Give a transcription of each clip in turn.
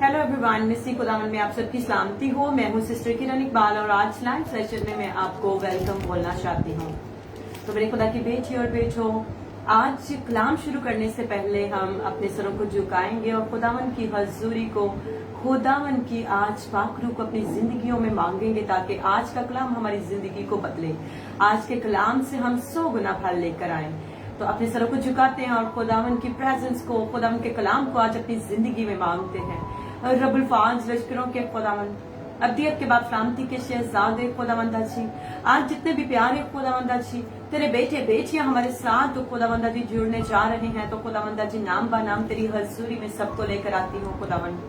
Hello everyone, मिस्सी खुदावन में आप सबकी सलामती हो। मैं हूँ सिस्टर किरण इकबाल और आज लाइव सेशन में मैं आपको वेलकम बोलना चाहती हूँ। तो मेरे खुदा की बेटी और बेटो, आज कलाम शुरू करने से पहले हम अपने सरों को झुकाएंगे और खुदावन की हजूरी को, खुदावन की आज पाक रूह को अपनी जिंदगियों में मांगेंगे ताकि आज का कलाम हमारी जिंदगी को बदले। आज के कलाम से हम 100 गुना फल लेकर आए। तो अपने सरों को झुकाते हैं और खुदावन की प्रेजेंस को, खुदावन के कलाम को आज अपनी जिंदगी में मांगते हैं। रब्बुल फाज लश्करों के खुदावन, अब्दियत के बाद सलामती के शहजादे खुदावंदा जी, आज जितने भी प्यारे खुदावंदा जी तेरे बेटे बेटियां हमारे साथ तो खुदावंदा जी जुड़ने जा रहे हैं, तो खुदावंदा जी नाम बा नाम तेरी हजूरी में सबको लेकर आती हूँ। खुदावन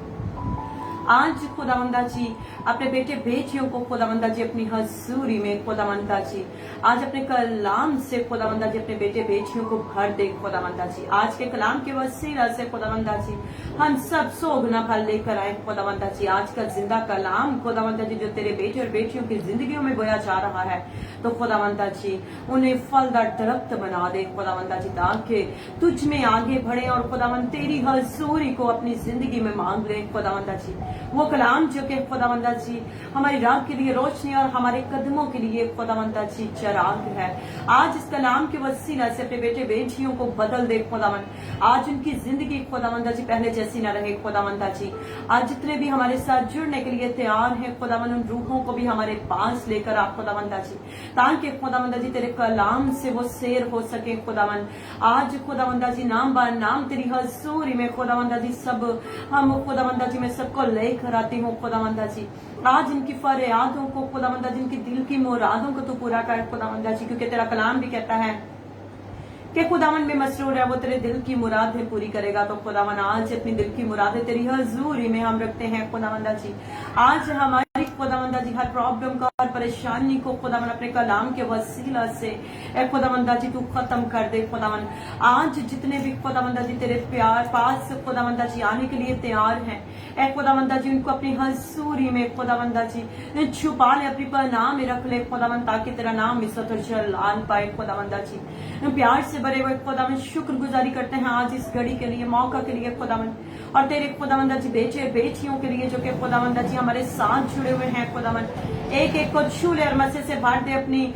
आज खुदावंदा जी अपने बेटे बेटियों को खुदावंदा जी अपनी हजूरी में खुदावंदा जी आज अपने कलाम से खुदावंदा जी अपने बेटे बेटियों को भर दे। खुदावंदा जी आज के कलाम के वसीला से खुदावंदा जी हम सब 100 गुना फल लेकर आए। खुदावंदा जी आज का जिंदा कलाम खुदावंदा जी जो तेरे बेटे और बेटियों की जिंदगियों में बोया जा रहा है, तो खुदावंदा जी उन्हें फलदार दरख्त बना दे खुदावंदा जी, ताकि तुझ में आगे बढ़े और खुदावंद तेरी हजूरी को अपनी जिंदगी में मांग ले। खुदावंदा जी वो कलाम जो कि खुदावंदा जी हमारी राह के लिए रोशनी और हमारे कदमों के लिए खुदावंदा जी चराग है, आज इस कलाम के वसीला से अपने बेटे बेटियों को बदल दे। खुदावंद आज उनकी जिंदगी खुदावंदा जी पहले जैसी न रहे। खुदावंदा जी आज जितने भी हमारे साथ जुड़ने के लिए तैयार हैं खुदावंद, उन रूहों को भी हमारे पास लेकर आप खुदावंदा जी, ताकि खुदावंदा जी तेरे कलाम से वो सैर हो सके। खुदावंद आज खुदावंदा जी नाम बा नाम तेरी हजूरी में खुदावंदा जी सब हम खुदावंदा जी में सबको लेकर आती हूँ। खुदावंदा जी आज इनकी फरियादों को खुदावंदा जी इनकी दिल की मुरादों को तो पूरा कर खुदावंदा जी, क्योंकि तेरा कलाम भी कहता है कि खुदावन में मसरूर है वो तेरे दिल की मुरादें पूरी करेगा। तो खुदावन आज अपनी दिल की मुरादें तेरी हजूरी में हम रखते हैं। खुदावंदा जी आज हमारी खुदावंदा जी हर प्रॉब्लम का, हर परेशानी को खुदावन अपने कलाम के वसीला से खुदावंदा जी तू खत्म कर दे। खुदावन आज जितने भी खुदावंदा जी तेरे प्यार पास खुदावंदा जी आने के लिए तैयार हैं खुदावंदा जी उनको अपनी हजूरी में खुदावंदा जी छुपा ले, अपनी पनाह में रख ले खुदावन, ताकि तेरा नाम इज्जत और जलाल पाए। खुदावंदा जी प्यार से बड़े हुए खुदावन शुक्र गुजारी करते हैं आज इस घड़ी के लिए, मौका के लिए खुदावन, और तेरे खुदावंदा जी बेटे बेटियों के लिए जो कि खुदावंदा जी हमारे साथ जुड़े हुए हैं। खुदावन एक एक को छू ले और मसे से भर दे अपनी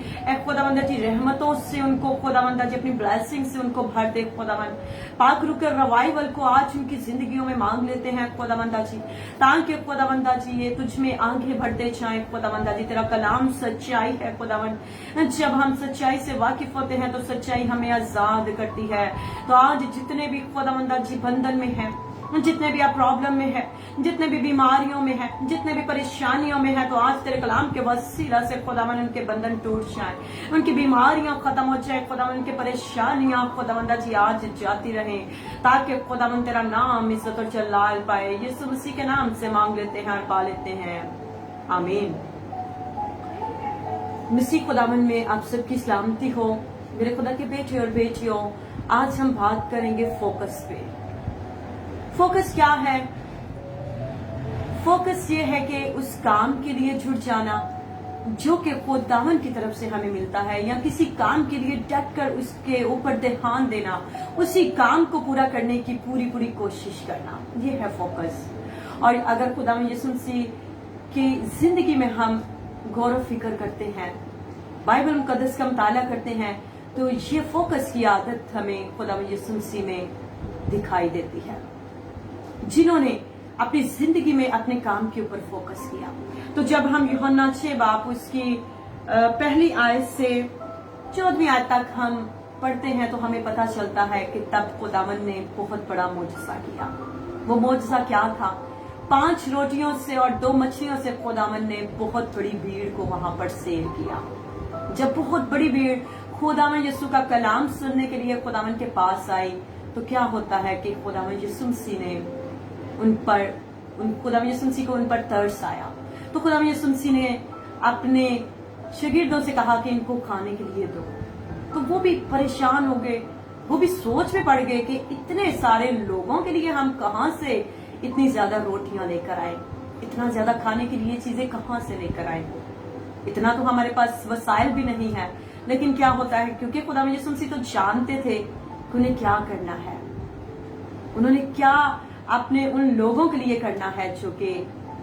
खुदावंदा जी रहमतों से, उनको खुदावंदा जी अपनी ब्लेसिंग से उनको भर दे। खुदावन पाक रूह के रवाइवल को आज उनकी जिंदगियों में मांग लेते हैं खुदावंदा जी, ताकि खुदावंदा जी ये तुझ में आगे बढ़ते जाएं। खुदावंदा जी तेरा कलाम सच्चाई है। खुदावन जब हम सच्चाई से वाकिफ होते हैं तो सच्चाई हमें आजाद करती है। तो आज जितने भी खुदावंदा जी बंधन में है, जितने भी आप प्रॉब्लम में है, जितने भी बीमारियों में है, जितने भी परेशानियों में है, तो आज तेरे कलाम के वसीला से खुदावन उनके बंधन टूट जाए, उनकी बीमारियां खत्म हो जाए। खुदावन उनके परेशानियां खुदावंदा जी आज जाती रहे, ताकि खुदावन तेरा नाम इज्जत और जलाल पाए। यीशु मसीह के नाम से मांग लेते हैं और पा लेते हैं, आमीन। मसीह खुदावन में आप सबकी सलामती हो। मेरे खुदा के बेटे और बेटियों, आज हम बात करेंगे फोकस पे। फोकस क्या है? फोकस ये है कि उस काम के लिए जुट जाना जो कि खुदावन की तरफ से हमें मिलता है, या किसी काम के लिए डट कर उसके ऊपर ध्यान देना, उसी काम को पूरा करने की पूरी कोशिश करना, ये है फोकस। और अगर खुदावन यीशु मसीह की जिंदगी में हम गौर व फिक्र करते हैं, बाइबल मुकद्दस का मुताला करते हैं, तो ये फोकस की आदत हमें खुदावन यीशु मसीह में दिखाई देती है, जिन्होंने अपनी जिंदगी में अपने काम के ऊपर फोकस किया। तो जब हम यूहन्ना 6 बाब उसकी पहली आयत से 14वीं आयत तक हम पढ़ते हैं, तो हमें पता चलता है कि तब खुदावन ने बहुत बड़ा मोजज़ा किया। वो मोजज़ा क्या था? 5 रोटियों से और 2 मछलियों से खुदावन ने बहुत बड़ी भीड़ को वहां पर सेव किया। जब बहुत बड़ी भीड़ खुदावन यीशु का कलाम सुनने के लिए खुदावन के पास आई, तो क्या होता है कि खुदावन यीशु मसीह ने खुदावन यीशु मसीह को उन पर तरस आया। तो खुदावन यीशु मसीह ने अपने शागिर्दों से कहा कि इनको खाने के लिए दो। तो वो भी परेशान हो गए, वो भी सोच में पड़ गए कि इतने सारे लोगों के लिए हम कहां से इतनी ज्यादा रोटियां लेकर आए, इतना ज्यादा खाने के लिए चीजें कहां से लेकर आए, इतना तो हमारे पास वसाइल भी नहीं है। लेकिन क्या होता है, क्योंकि खुदावन यीशु मसीह तो जानते थे कि उन्हें क्या करना है, उन्होंने क्या आपने उन लोगों के लिए करना है जो कि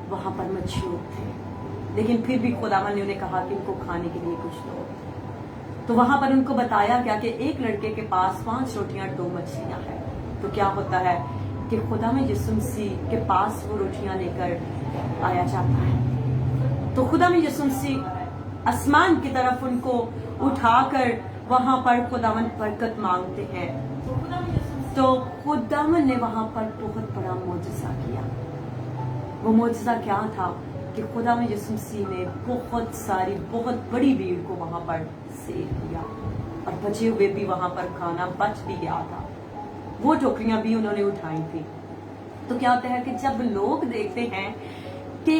वहां पर मशहूर थे, लेकिन फिर भी खुदावन ने उन्हें कहा कि उनको खाने के लिए कुछ दो। तो वहां पर उनको बताया गया कि एक लड़के के पास 5 रोटियां 2 मछलियां हैं। तो क्या होता है कि खुदा में यीशु मसीह के पास वो रोटियां लेकर आया जाता है। तो खुदा में यीशु मसीह आसमान की तरफ उनको उठाकर वहां पर खुदावन बरकत मांगते हैं। तो खुदावन ने वहां पर बहुत बड़ा मौजज़ा किया। वो मौजज़ा क्या था कि खुदा में यीशु मसीह ने बहुत बड़ी भीड़ को वहां पर सेव किया और बचे हुए भी वहां पर खाना बच भी गया था। वो टोकरियां भी उन्होंने उठाई थी। तो क्या होता है कि जब लोग देखते हैं कि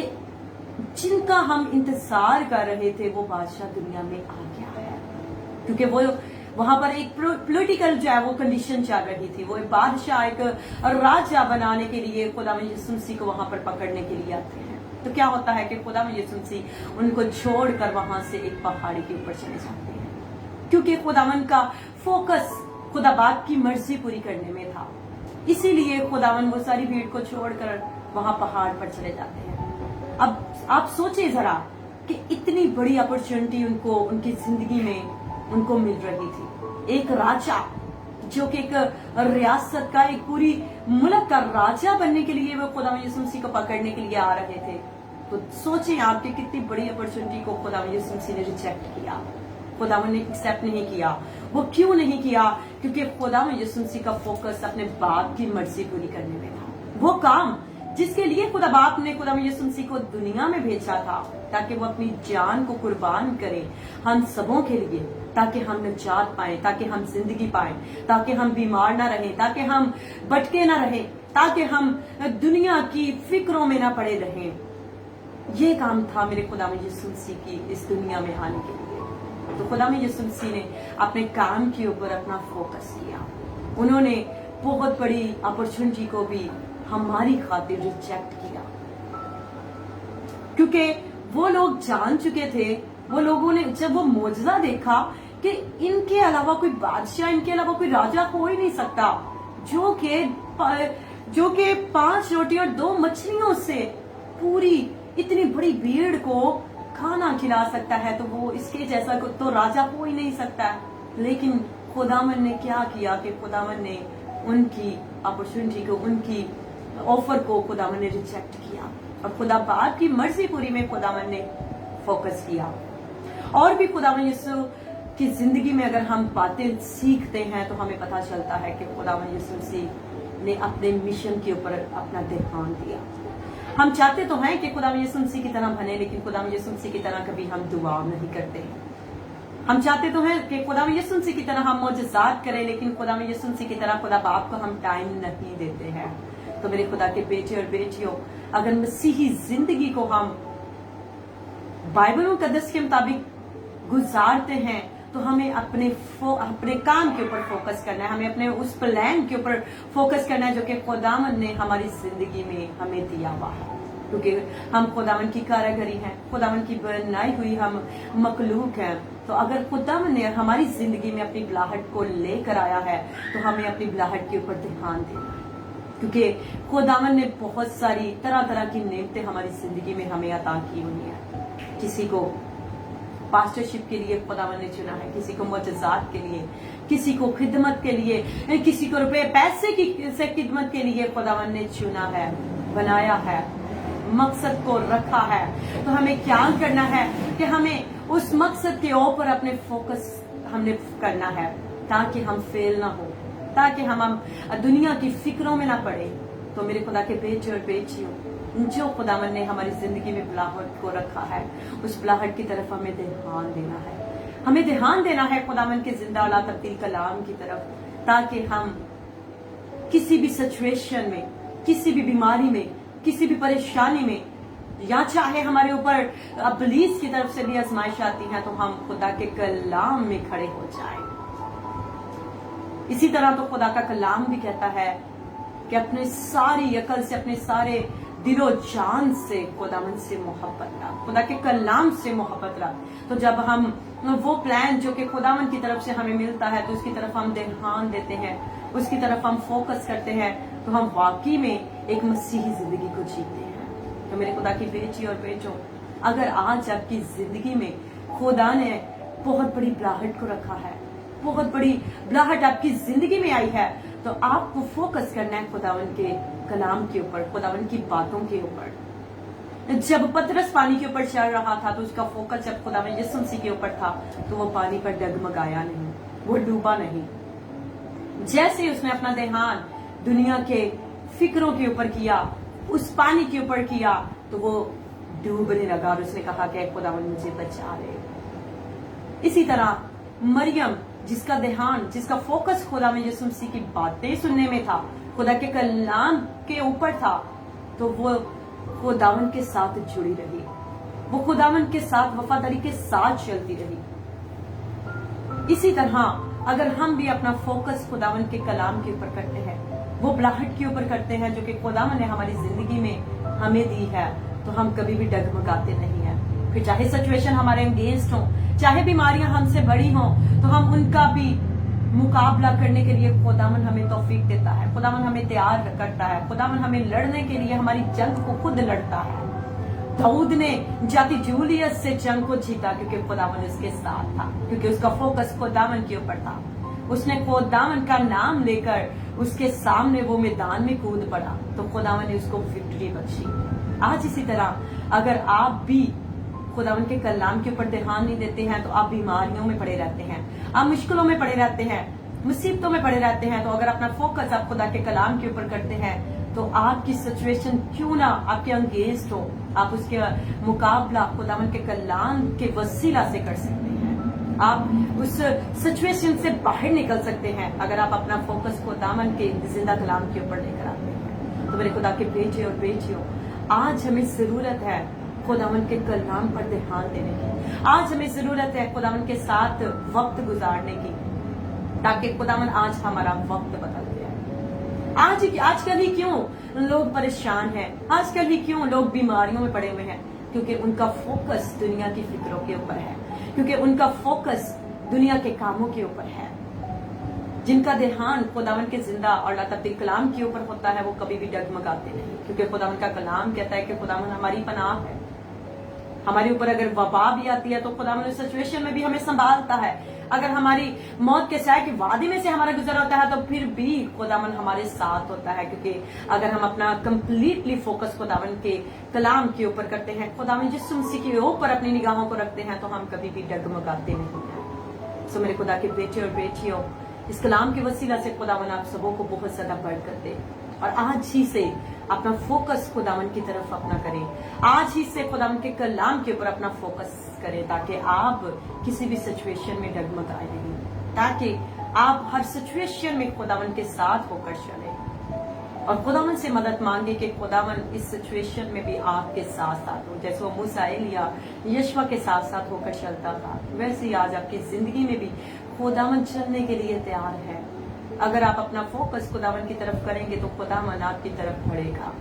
जिनका हम इंतजार कर रहे थे वो बादशाह दुनिया में आ गया है, क्योंकि वो वहां पर एक पॉलिटिकल जो है वो कंडीशन चल रही थी। वो एक बादशाह, एक राजा बनाने के लिए खुदा में यीशु मसीह को वहां पर पकड़ने के लिए आते हैं। तो क्या होता है कि खुदा में यीशु मसीह उनको छोड़कर वहां से एक पहाड़ी के ऊपर चले जाते हैं, क्योंकि खुदावन का फोकस खुदा बाप की मर्जी पूरी करने में था। इसीलिए खुदावन वो सारी भीड़ को छोड़कर वहां पहाड़ पर चले जाते हैं। अब आप सोचे जरा कि इतनी बड़ी अपॉर्चुनिटी उनको उनकी जिंदगी में उनको मिल रही थी। एक राजा जो कि एक रियासत का, एक पूरी मुल्क का राजा बनने के लिए वो खुदा यीशु मसीह को पकड़ने के लिए आ रहे थे। तो सोचें आपकी कितनी बड़ी अपॉर्चुनिटी को खुदा यीशु मसीह ने रिजेक्ट किया, खुदावन ने एक्सेप्ट नहीं किया। वो क्यों नहीं किया? क्योंकि खुदा में यीशु मसीह का फोकस अपने बाप की मर्जी पूरी करने में था। वो काम जिसके लिए खुदा बाप ने खुदा में यीशु मसीह को दुनिया में भेजा था, ताकि वो अपनी जान को कुर्बान करे हम सबों के लिए, ताकि हम निजात पाए, ताकि हम जिंदगी पाए, ताकि हम बीमार ना रहें, ताकि हम भटके ना रहें, ताकि हम दुनिया की फिक्रों में ना पड़े रहें। ये काम था मेरे खुदा में यीशु मसीह की इस दुनिया में आने के लिए। तो खुदा में यीशु मसीह ने अपने काम के ऊपर अपना फोकस किया। उन्होंने बहुत बड़ी अपॉर्चुनिटी को भी हमारी खातिर रिजेक्ट किया, क्योंकि वो लोग जान चुके थे, वो लोगों ने जब वो मौजज़ा देखा कि इनके अलावा कोई बादशाह, इनके अलावा कोई राजा हो ही नहीं सकता जो कि 5 रोटी और 2 मछलियों से पूरी इतनी बड़ी भीड़ को खाना खिला सकता है, तो वो इसके जैसा तो राजा हो ही नहीं सकता। लेकिन खुदावन ने क्या किया कि खुदावन ने उनकी अपॉर्चुनिटी को, उनकी ऑफर को खुदावन ने रिजेक्ट किया और खुदा बाप की मर्जी पूरी में खुदावन ने फोकस किया। और भी खुदावन यीशु की जिंदगी में अगर हम बातें सीखते हैं तो हमें पता चलता है कि खुदावन यीशु मसीह ने अपने मिशन के ऊपर अपना ध्यान दिया। हम चाहते तो हैं कि खुदा यीशु मसीह की तरह बने, लेकिन खुदा यीशु मसीह की तरह कभी हम दुआ नहीं करते हैं। हम चाहते तो हैं कि खुदा यीशु मसीह की तरह हम मौजज़ात करें, लेकिन खुदा यीशु मसीह की तरह खुदा बाप को हम टाइम नहीं देते हैं। तो मेरे खुदा के बेटे और बेटियों, अगर मसीही जिंदगी को हम बाइबल मुकद्दस के मुताबिक गुजारते हैं तो हमें अपने काम के ऊपर फोकस करना है, हमें अपने उस प्लान के ऊपर फोकस करना है जो कि खुदावन ने हमारी जिंदगी में हमें दिया हुआ है, क्योंकि हम खुदावन की कारीगरी हैं, खुदावन की बनाई हुई हम मखलूक हैं। तो अगर खुदावन ने हमारी जिंदगी में अपनी बुलाहट को लेकर आया है तो हमें अपनी बुलाहट के ऊपर ध्यान देना है, क्योंकि खुदावन ने बहुत सारी तरह तरह की नेमतें हमारी जिंदगी में हमें अता की हुई है। किसी को पास्टरशिप के लिए खुदावन ने चुना है, किसी को मुअज्जज़ात के लिए, किसी को खिदमत के लिए, किसी को रुपए पैसे की से खिदमत के लिए खुदावन ने चुना है, बनाया है, मकसद को रखा है। तो हमें क्या करना है कि हमें उस मकसद के ऊपर अपने फोकस हमने करना है, ताकि हम फेल ना हो, ताकि हम दुनिया की फिक्रों में ना पड़े। तो मेरे खुदा के बेटे और बेटियों, जो खुदावन ने हमारी जिंदगी में बुलाहट को रखा है, उस बुलाहट की तरफ हमें ध्यान देना है। हमें ध्यान देना है खुदावन के जिंदा औला तब्दील कलाम की तरफ, ताकि हम किसी भी सिचुएशन में, किसी भी बीमारी में, किसी भी परेशानी में, या चाहे हमारे ऊपर इब्लीस की तरफ से भी आजमाइश आती है, तो हम खुदा के कलाम में खड़े हो जाएं। इसी तरह तो खुदा का कलाम भी कहता है कि अपने सारी अकल से, अपने सारे दिलो जान से खुदावन से मोहब्बत रख, खुदा के कलाम से मोहब्बत रख। तो जब हम वो प्लान जो कि खुदावन की तरफ से हमें मिलता है तो उसकी तरफ हम ध्यान देते हैं, उसकी तरफ हम फोकस करते हैं, तो हम वाकई में एक मसीही जिंदगी को जीते हैं। तो मेरे खुदा की बेटी और बेटों, अगर आज आपकी जिंदगी में खुदा ने बहुत बड़ी बुलाहट को रखा है, बहुत बड़ी बुलाहट आपकी जिंदगी में आई है, तो आपको फोकस करना है खुदावन के कलाम के ऊपर, खुदावन की बातों के ऊपर। जब पतरस पानी के ऊपर चल रहा था तो उसका फोकस जब खुदावन यीशु मसीह के ऊपर था तो वो पानी पर डगमगाया नहीं, वो डूबा नहीं। जैसे ही उसने अपना ध्यान दुनिया के फिक्रों के ऊपर किया, उस पानी के ऊपर किया, तो वो डूबने लगा और उसने कहा कि खुदावन मुझे बचा ले। इसी तरह मरियम, जिसका ध्यान, जिसका फोकस खुदा में यीशु मसीह की बातें सुनने में था, खुदा के कलाम के ऊपर था, तो वो खुदावन के साथ जुड़ी रही, वो खुदावन के साथ वफादारी के साथ चलती रही। इसी तरह अगर हम भी अपना फोकस खुदावन के कलाम के ऊपर करते हैं, वो बुलाहट के ऊपर करते हैं जो कि खुदावन ने हमारी जिंदगी में हमें दी है, तो हम कभी भी डगमगाते नहीं हैं। फिर चाहे सिचुएशन हमारे अगेंस्ट हो, चाहे बीमारियां हमसे बड़ी हों, तो हम उनका भी मुकाबला करने के लिए खुदावन हमें तौफीक देता है, खुदावन हमें तैयार करता है, खुदावन हमें लड़ने के लिए हमारी जंग को खुद लड़ता है। दाऊद ने जाति जूलियत से जंग को जीता क्योंकि खुदावन उसके साथ था, क्योंकि उसका फोकस खुदावन के ऊपर था। उसने खुदावन का नाम लेकर उसके सामने वो मैदान में कूद पड़ा तो खुदावन ने उसको विक्ट्री बख्शी। आज इसी तरह अगर आप भी खुदावन के कलाम के ऊपर ध्यान नहीं देते हैं तो आप बीमारियों में पड़े रहते हैं, आप मुश्किलों में पड़े रहते हैं, मुसीबतों में पड़े रहते हैं। तो अगर अपना फोकस आप खुदा के कलाम के ऊपर करते हैं तो आपकी सिचुएशन क्यों ना आपके अगेंस्ट हो, आप उसके मुकाबला खुदावन के कलाम के वसीला से कर सकते हैं। आप उस सिचुएशन से बाहर निकल सकते हैं अगर आप अपना फोकस खुदावन के जिंदा कलाम के ऊपर लेकर आते हैं। तो मेरे खुदा के बेटे और बेटियों, आज हमें जरूरत है खुदावन के कलाम पर ध्यान देने की। आज हमें जरूरत है खुदावन के साथ वक्त गुजारने की, ताकि खुदावन आज हमारा वक्त बदल दे। आजकल ही क्यों लोग परेशान हैं, आजकल ही क्यों लोग बीमारियों में पड़े हुए हैं? क्योंकि उनका फोकस दुनिया की फिक्रों के ऊपर है, क्योंकि उनका फोकस दुनिया के कामों के ऊपर है। जिनका ध्यान खुदावन के जिंदा और लातब्दील कलाम के ऊपर होता है वो कभी भी डगमगाते नहीं, क्योंकि खुदावन का कलाम कहता है कि खुदावन हमारी पनाह है। हमारे ऊपर अगर वबा भी आती है तो खुदावन उस सिचुएशन में भी हमें संभालता है। अगर हमारी मौत के साए के वादी में से हमारा गुजर होता है तो फिर भी खुदावन हमारे साथ होता है, क्योंकि अगर हम अपना कंप्लीटली फोकस खुदावन के कलाम के ऊपर करते हैं, खुदावन यीशु मसीह के ऊपर अपनी निगाहों को रखते हैं, तो हम कभी भी डगमगाते नहीं हैं। सो मेरे खुदा के बेटे और बेटियों, इस कलाम के वसीला से खुदावन आप सबों को बहुत ज्यादा बढ़कर दे और आज ही से अपना फोकस खुदावन की तरफ अपना करें। आज ही से खुदावन के कलाम के ऊपर अपना फोकस करें, ताकि आप किसी भी सिचुएशन में डगमगाए नहीं, ताकि आप हर सिचुएशन में खुदावन के साथ होकर चलें और खुदावन से मदद मांगे कि खुदावन इस सिचुएशन में भी आपके साथ साथ हो। जैसे वो मूसा एलिया यशवा के साथ साथ होकर चलता था, वैसे ही आज आपकी जिंदगी में भी खुदावन चलने के लिए तैयार है। अगर आप अपना फोकस खुदावन की तरफ करेंगे तो खुदावन आपकी तरफ बढ़ेगा।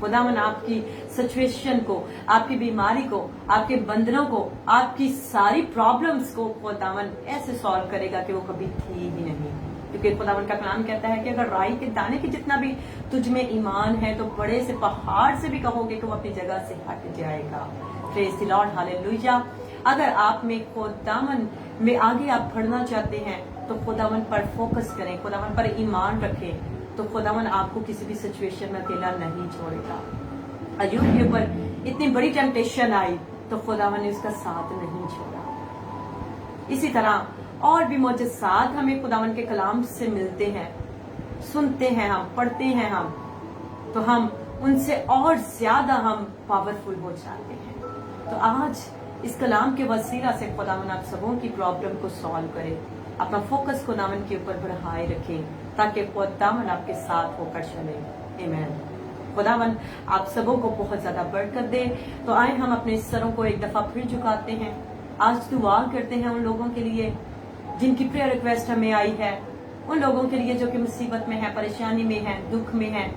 खुदावन आपकी सिचुएशन को, आपकी बीमारी को, आपके बंधनों को, आपकी सारी प्रॉब्लम्स को खुदावन ऐसे सॉल्व करेगा कि वो कभी थी ही नहीं। क्योंकि खुदावन का कलाम कहता है कि अगर राई के दाने की जितना भी तुझ में ईमान है तो बड़े से पहाड़ से भी कहोगे तो वो अपनी जगह से हट जाएगा। Praise the Lord, hallelujah. अगर आप में खुदावन में आगे आप बढ़ना चाहते हैं तो खुदावन पर फोकस करें, खुदावन पर ईमान रखें, तो खुदावन आपको किसी भी सिचुएशन में अकेला नहीं छोड़ेगा। अय्यूब के ऊपर इतनी बड़ी टेम्पटेशन आई तो खुदावन ने उसका साथ नहीं छोड़ा। इसी तरह और भी मौजज़ात हमें खुदावन के कलाम से मिलते हैं, सुनते हैं, हम पढ़ते हैं, हम तो हम उनसे और ज्यादा हम पावरफुल हो जाते हैं। तो आज इस कलाम के वसीला से खुदावन आप सबों की प्रॉब्लम को सॉल्व करे, अपना फोकस खुदावन के ऊपर बढ़ाए रखें, ताकि खुदावन आपके साथ होकर चले। आमीन। खुदावन आप सबों को बहुत ज्यादा बरकत दे। तो आए हम अपने सरों को एक दफा फिर झुकाते हैं, आज दुआ करते हैं उन लोगों के लिए जिनकी प्रेयर रिक्वेस्ट हमें आई है, उन लोगों के लिए जो कि मुसीबत में है, परेशानी में है, दुख में है,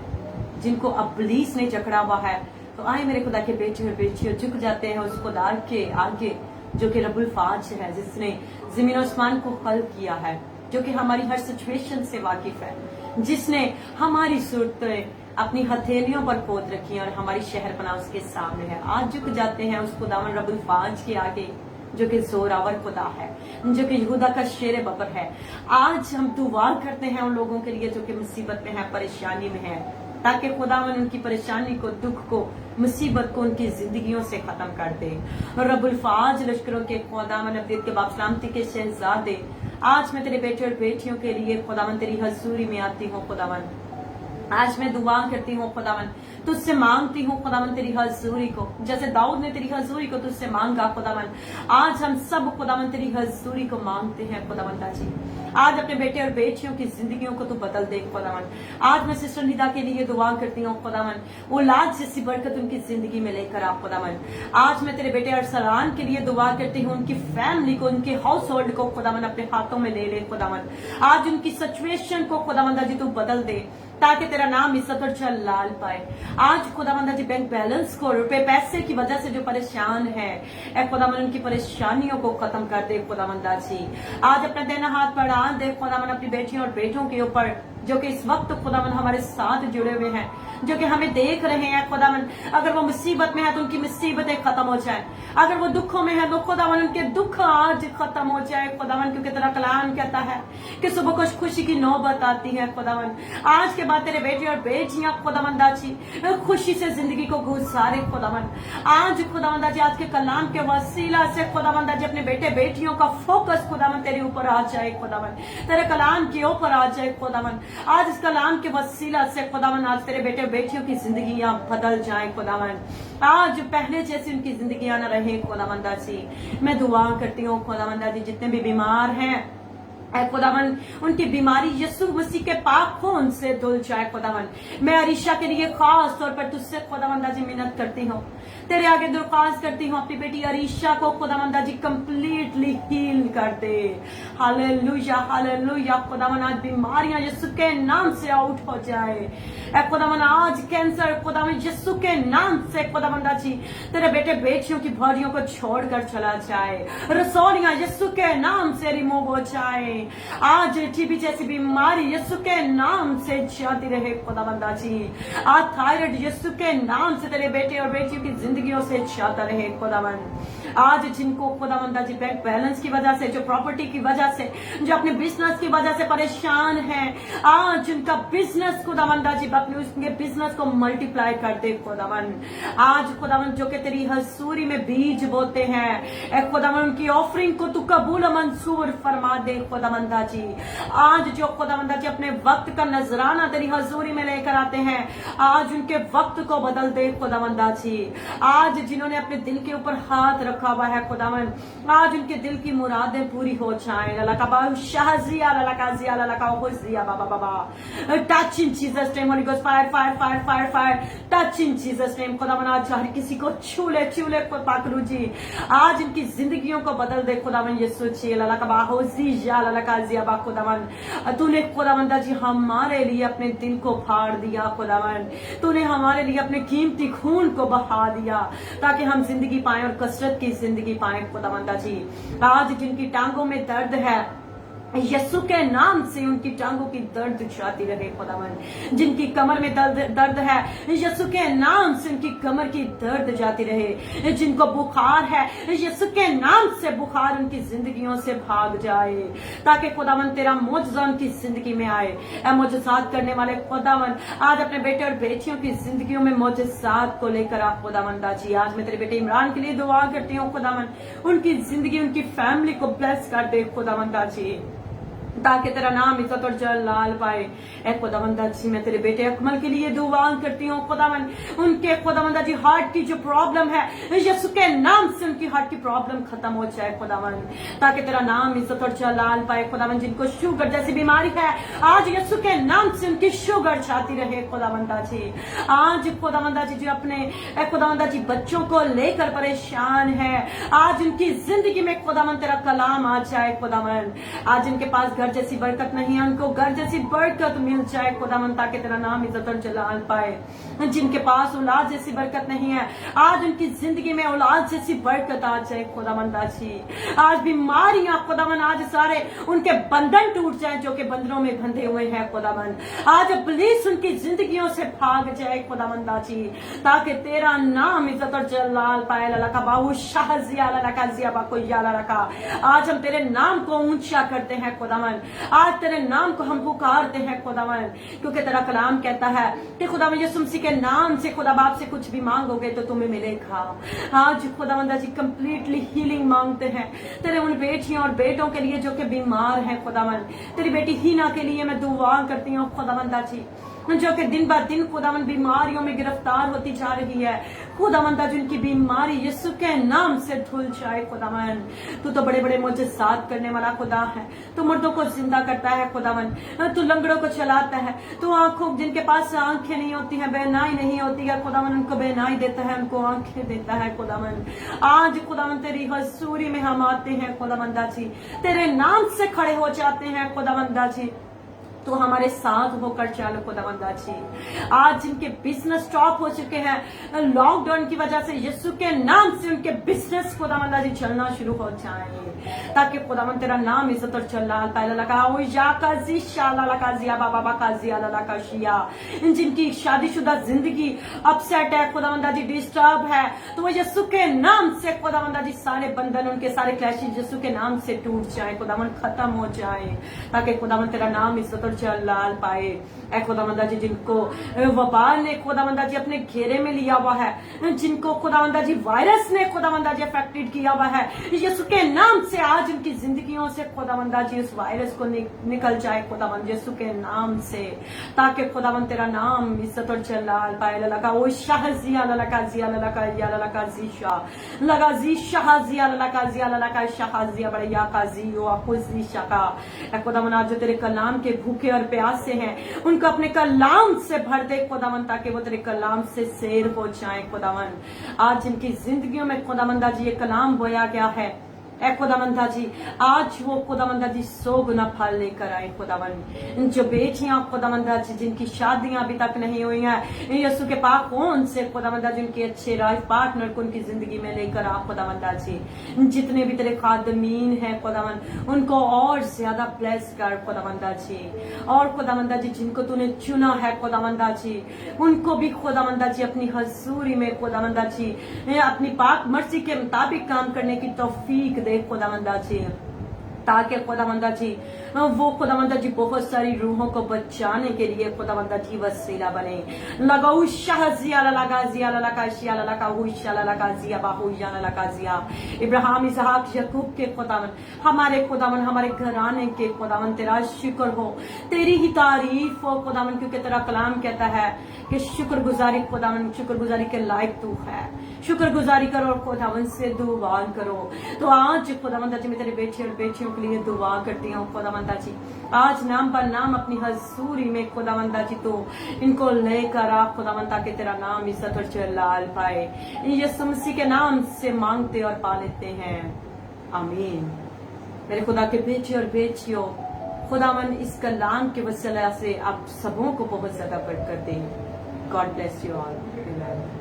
जिनको अबलीस ने जकड़ा हुआ है। तो आए मेरे खुदा के बेटे और बेटियों, झुक जाते हैं उस खुदा के आगे जो कि रब्बुल फाज है, जिसने जमीन और आसमान को खल्क किया है, जो कि हमारी हर सिचुएशन से वाकिफ है, जिसने हमारी सूरतें अपनी हथेलियों पर खोद रखी हैं और हमारी शहर पनाह उसके सामने है। आज झुक जाते हैं उस खुदावन रब्बुल फाज के आगे जो कि जोरावर खुदा है, जो कि यहूदा का शेर बबर है। आज हम दुआ करते हैं उन लोगों के लिए जो कि मुसीबत में है, परेशानी में है, ताकि खुदावन उनकी परेशानी को, दुख को, मुसीबत को उनकी जिंदगियों से खत्म कर दे। रब्बुल फाज लश्करों के खुदावन अब्दीद के बाप सलामती के शहजादे, आज मैं तेरे बेटे और बेटियों के लिए खुदावन तेरी हजूरी में आती हूँ। खुदावन आज मैं दुआ करती हूँ खुदावन, तुझसे मांगती हूँ खुदावन तेरी हजूरी को, जैसे दाऊद ने तेरी हजूरी को तुझसे मांगा खुदावन, आज हम सब खुदावन तेरी हजूरी को मांगते हैं खुदावन जी। आज अपने बेटे और बेटियों की जिंदगियों को तू बदल दे खुदावन। आज मैं सिस्टर निदा के लिए दुआ करती हूँ खुदावन, औलाद जैसी बरकत उनकी जिंदगी में लेकर आ खुदावन। आज मैं तेरे बेटे अरसलान के लिए दुआ करती हूँ, उनकी फैमिली को, उनके हाउस होल्ड को खुदावन अपने हाथों में ले खुदावन। आज उनकी सिचुएशन को खुदावन जी तू बदल दे, ताकि तेरा नाम इज्जत और जलाल पाए। आज खुदावंद जी बैंक बैलेंस को, रुपए पैसे की वजह से जो परेशान है, ए खुदावंद उनकी परेशानियों को खत्म कर दे खुदावंद जी। आज अपना देना हाथ बढ़ा दे खुदावंद अपनी बेटियों और बेटों के ऊपर जो कि इस वक्त खुदावंद हमारे साथ जुड़े हुए हैं, जो कि हमें देख रहे हैं खुदावंद। अगर वो मुसीबत में है तो उनकी मुसीबतें खत्म हो जाए, अगर वो दुखों में है तो खुदावंद उनके दुख आज खत्म हो जाए खुदावंद, क्योंकि तेरा कलाम कहता है कि सुबह कुछ खुशी की नौबत आती है खुदावंद। आज के बाद तेरे बेटे और बेटियां खुदावंद जी खुशी से जिंदगी को गुजारे खुदावंद। आज खुदावंद जी आज के कलाम के वसीला से खुदावंद जी अपने बेटे बेटियों का फोकस खुदावंद तेरे ऊपर आ जाए खुदावंद, तेरे कलाम के ऊपर आ जाए खुदावंद। आज इस कलाम के वसीला से खुदावंद आज तेरे बेटे बेटियों की जिंदगियां बदल जाए खुदावंद। आज पहले जैसी उनकी जिंदगियां न रहे खुदावंद जी। मैं दुआ करती हूँ खुदावंद जी जितने भी बीमार हैं खुदावन, उनकी बीमारी यीशु मसीह के पाक खून से धुल जाए खुदावन। मैं अरीशा के लिए खास तौर पर तुझसे खुदावंद जी मिन्नत करती हूँ, तेरे आगे दरख्वास्त करती हूँ, अपनी बेटी अरीशा को खुदावंद जी कंप्लीटली हील कर दे। हालेलुया हालेलुया खुदावन। आज बीमारियां यीशु के नाम से आउट हो जाए खुदावन। आज कैंसर खुदावन यीशु के नाम से खुदावंद जी तेरे बेटे बेटियों की बॉडियों को छोड़कर चला जाए। रसौलियां यीशु के नाम से रिमूव हो जाए। आज टीबी जैसी बीमारी यीशु के नाम से जाती रहे खुदावंद जी। आज थायराइड यीशु के नाम से तेरे बेटे और बेटियों की जिंदगियों से जाता रहे खुदावंद। आज जिनको खुदावंद जी बैंक बैलेंस की वजह से, जो प्रॉपर्टी की वजह से, जो अपने बिजनेस की वजह से परेशान हैं, आज उनका बिजनेस खुदावंद जी अपने उसके बिजनेस को मल्टीप्लाई कर दे खुदावंद। आज खुदावंद जो कि तेरी हजूरी में बीज बोते हैं खुदावंद, उनकी ऑफरिंग को तू कबूल मंसूर फरमा दे खुदावंद जी। आज जो खुदावंद जी अपने वक्त का नजराना तेरी हजूरी में लेकर आते हैं, आज उनके वक्त को बदल दे खुदावंद जी। आज जिन्होंने अपने दिल के ऊपर हाथ रखा हुआ है खुदावंद, आज उनके दिल की मुरादें पूरी हो जाएं। Touch in Jesus name, Holi ghost fire fire fire fire fire, touch in Jesus name खुदावंद। आज हर किसी को छूले छूले पाकरू जी, आज इनकी जिंदगियों को बदल दे खुदावंद यीशु जी। खुदावंद तूने खुदावंद जी हमारे लिए अपने दिल को फाड़ दिया खुदावंद, तूने हमारे लिए अपने कीमती खून को बहा दिया ताकि हम जिंदगी पाएं और कसरत की जिंदगी पाएं खुदावंद जी। आज जिनकी टांगों में दर्द है यीशु के नाम से उनकी टांगों की दर्द जाती रहे खुदावंद। जिनकी कमर में दर्द है यीशु के नाम से उनकी कमर की दर्द जाती रहे। जिनको बुखार है यीशु के नाम से बुखार उनकी जिंदगियों से भाग जाए, ताकि खुदावंद तेरा मौजज़ा उनकी जिंदगी में आए। ऐ मौजज़ात करने वाले खुदावंद, आज अपने बेटे और बेटियों की जिंदगियों में मौजज़ात को लेकर आ खुदावंद जी। आज मैं तेरे बेटे इमरान के लिए दुआ करती हूँ खुदावंद, उनकी जिंदगी, उनकी फैमिली को ब्लेस कर दे खुदावंद जी, ताकि तेरा नाम इज्जत और जलाल पाए। ए खुदावंद जी मैं तेरे बेटे अकमल के लिए दुआ करती हूँ खुदावंद, उनके खुदावंद जी हार्ट की जो प्रॉब्लम है यीशु के नाम से उनकी हार्ट की प्रॉब्लम खत्म हो जाए खुदावंद, ताकि तेरा नाम इज्जत और जलाल पाए खुदावंद। जिनको शुगर जैसी बीमारी है आज यीशु के नाम से उनकी शुगर जाती रहे खुदावंद जी। आज खुदावंद जी जो अपने खुदावंद जी बच्चों को लेकर परेशान है, आज उनकी जिंदगी में खुदावंद तेरा कलाम आ जाए खुदावंद। आज इनके पास घर घर जैसी बरकत नहीं है, उनको घर जैसी बरकत मिल जाए खुदावन, ताकि तेरा नाम इज्जत और जलाल पाए। जिनके पास औलाद जैसी बरकत नहीं है, आज उनकी जिंदगी में औलाद जैसी बरकत आ जाए खुदावंदा जी। आज बीमारियां खुदावन, आज सारे उनके बंधन टूट जाए जो कि बंधनों में बंधे हुए हैं खुदावन। आज पुलिस उनकी जिंदगियों से भाग जाए खुदावंदा जी, ताकि तेरा नाम इज्जत और जलाल पाए। ललका बाबू शाहजिया ललका जिया बाको या ललका, आज हम तेरे नाम को ऊंचा करते हैं खुदावन, आज तेरे नाम को हम पुकारते हैं खुदावन, क्योंकि तेरा कलाम कहता है कि खुदावन यीशु मसीह के नाम से खुदा बाप से कुछ भी मांगोगे तो तुम्हें मिलेगा। आज खुदावंदा जी कंप्लीटली हीलिंग मांगते हैं तेरे उन बेटियों और बेटों के लिए जो कि बीमार हैं खुदावन। तेरी बेटी हीना के लिए मैं दुआ करती हूँ खुदावंदा जी, जो कि दिन ब दिन खुदावन बीमारियों में गिरफ्तार होती जा रही है खुदावंदा जी। उनकी बीमारी यीशु के नाम से धुल जाए खुदावन। तू तो बड़े बड़े मोजज़ात करने वाला खुदा है, तू मुर्दों को जिंदा करता है खुदावन, तू लंगड़ों को चलाता है, तू आंखों जिनके पास आंखें नहीं होती हैं, बेनाई नहीं होती है खुदावन, उनको बेनाई देता है, उनको आंखें देता है खुदावन। आज खुदावन तेरी हजूरी में हम आते हैं खुदावंदा जी, तेरे नाम से खड़े हो जाते हैं खुदावंदा जी। तो हमारे साथ होकर चलो खुदावंदा जी। आज जिनके बिजनेस स्टॉप हो चुके हैं लॉकडाउन की वजह से, यीशु के नाम से उनके बिजनेस खुदावंदा जी चलना शुरू हो जाएंगे, ताकि खुदावन तेरा नाम इज्जत और जलाल पाए। ललका ओ या काजी शाला लका जिया बाबा काजी अला का शिया, जिनकी शादीशुदा जिंदगी अपसेट है खुदावंदा जी, डिस्टर्ब है, तो वो यीशु के नाम से खुदावंदा जी सारे बंधन, उनके सारे क्लैशेस यीशु के नाम से टूट जाए खुदावन, खत्म हो जाए, ताकि खुदावन तेरा नाम इज्जत जलाल पाए। ऐ खुदावंदा जी जिनको वबा ने खुदावंदा जी अपने घेरे में लिया हुआ है, जिनको खुदावंदा जी वायरस ने खुदावंदा जी अफेक्टेड किया हुआ है, यीशु के नाम से आज उनकी जिंदगियों से खुदावंदा जी उस वायरस को निकल जाए खुदावंद यीशु के नाम से, ताकि खुदावंद तेरा नाम इज्जत और जलाल पाए। ललका ओ शाहजिया ललका जिया ललका या ललका जीशा लगा जी शाहजिया ललका जिया ललका शाहजिया बड़िया का जियो खुजी शका। ऐ खुदावंद आज जो तेरे कलाम के भूखे और प्यासे हैं उनको अपने कलाम से भर दे खुदावन, ताकि वो तेरे कलाम से सैर हो जाए खुदावन। आज जिनकी जिंदगियों में खुदावंदा जी ये कलाम बोया गया है, ऐ खुदावंदा जी आज वो खुदावंदा जी 100 गुना फल लेकर आए खुदावन। जो बेटियां खुदावंदा जी जिनकी शादियां अभी तक नहीं हुई हैं, यीशु के पाक कौन से खुदावंदा जी उनके अच्छे राइफ पार्टनर को उनकी जिंदगी में लेकर आ खुदावंदा जी। जितने भी तेरे खादमीन हैं खुदावन, उनको और ज्यादा ब्लेस कर खुदावंदा जी। और खुदावंदा जी जिनको तूने चुना है खुदावंदा जी, उनको भी खुदावंदा जी अपनी हजूरी में खुदावंदा जी अपनी पाक मर्जी के मुताबिक काम करने की तौफीक दे खुदावंदा जी, ताकि खुदावंदा जी वो खुदावंदा जी बहुत सारी रूहों को बचाने के लिए खुदावंदा जी वसीला बने। लगाऊ शाहजिया लगा जिया लगा शिया लगा हुशा लगा जिया बाहुया लगा जिया इब्राहिम इसहाक याकूब के खुदावन, हमारे खुदावन, हमारे घराने के खुदावन, तेरा शुक्र हो, तेरी ही तारीफ हो खुदावन, क्योंकि तेरा कलाम कहता है कि शुक्रगुजारी खुदावन, शुक्रगुजारी के लायक तू है, शुक्रगुजारी करो और खुदावन से दुआ करो। तो आज खुदावंदा जी मैं तेरे बेटे और बेटियों के लिए दुआ करती हूँ खुदावंदा जी, आज नाम पर नाम अपनी हजूरी में खुदावंदा जी तो इनको लेकर आ खुदावन, ताकि तेरा नाम इज्जत और जलाल पाए। यीशु मसीह के नाम से मांगते और पा लेते हैं, आमीन। मेरे खुदा के बेटे और बेटियों, खुदावन इस कलाम के वसीला से आप सबों को बहुत ज्यादा बरकत दें। God bless you all.